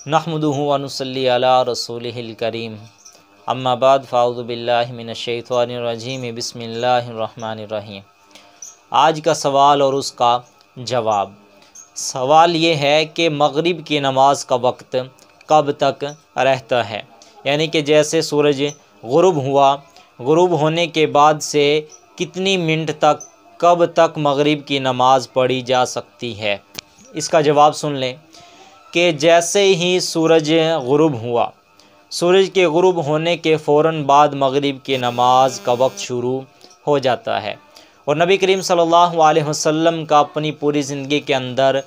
نحمدہ و نصلی علی رسولہ الکریم اما بعد فاعوذ باللہ من الشیطان الرجیم بسم اللہ الرحمن الرحیم۔ آج کا سوال اور اس کا جواب۔ سوال یہ ہے کہ مغرب کی نماز کا وقت کب تک رہتا ہے، یعنی کہ جیسے سورج غروب ہوا، غروب ہونے کے بعد سے کتنی منٹ تک، کب تک مغرب کی نماز پڑھی جا سکتی ہے۔ اس کا جواب سن لیں کہ جیسے ہی سورج غروب ہوا، سورج کے غروب ہونے کے فوراً بعد مغرب کی نماز کا وقت شروع ہو جاتا ہے، اور نبی کریم صلی اللہ علیہ وسلم کا اپنی پوری زندگی کے اندر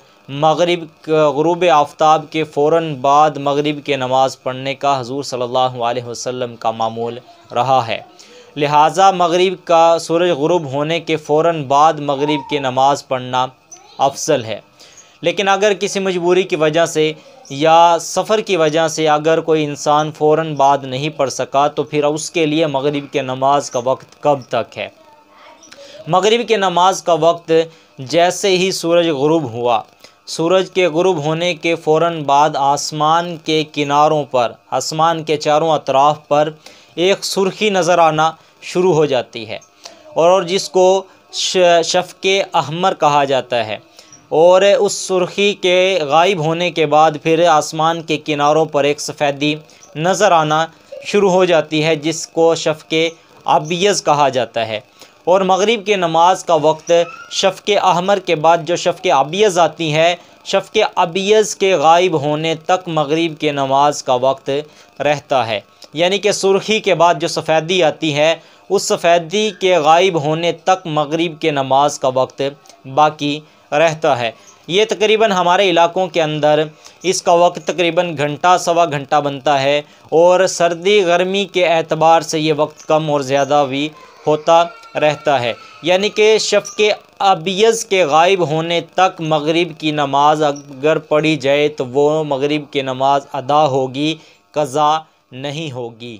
غروب آفتاب کے فوراً بعد مغرب کی نماز پڑھنے کا حضور صلی اللہ علیہ وسلم کا معمول رہا ہے۔ لہٰذا مغرب کا سورج غروب ہونے کے فوراً بعد مغرب کی نماز پڑھنا افضل ہے۔ لیکن اگر کسی مجبوری کی وجہ سے یا سفر کی وجہ سے اگر کوئی انسان فوراً بعد نہیں پڑھ سکا تو پھر اس کے لیے مغرب کے نماز کا وقت کب تک ہے۔ مغرب کے نماز کا وقت جیسے ہی سورج غروب ہوا، سورج کے غروب ہونے کے فوراً بعد آسمان کے کناروں پر، آسمان کے چاروں اطراف پر ایک سرخی نظر آنا شروع ہو جاتی ہے، اور جس کو شفق احمر کہا جاتا ہے، اور اس سرخی کے غائب ہونے کے بعد پھر آسمان کے کناروں پر ایک سفیدی نظر آنا شروع ہو جاتی ہے، جس کو شفق ابیض کہا جاتا ہے۔ اور مغرب کی نماز کا وقت شفق احمر کے بعد جو شفق ابیض آتی ہے، شفق ابیض کے غائب ہونے تک مغرب کی نماز کا وقت رہتا ہے، یعنی کہ سرخی کے بعد جو سفیدی آتی ہے، اس سفیدی کے غائب ہونے تک مغرب کی نماز کا وقت باقی رہتا ہے۔ یہ تقریباً ہمارے علاقوں کے اندر اس کا وقت تقریباً گھنٹہ سوا گھنٹہ بنتا ہے، اور سردی گرمی کے اعتبار سے یہ وقت کم اور زیادہ بھی ہوتا رہتا ہے، یعنی کہ شفق ابیض کے غائب ہونے تک مغرب کی نماز اگر پڑھی جائے تو وہ مغرب کی نماز ادا ہوگی، قضا نہیں ہوگی۔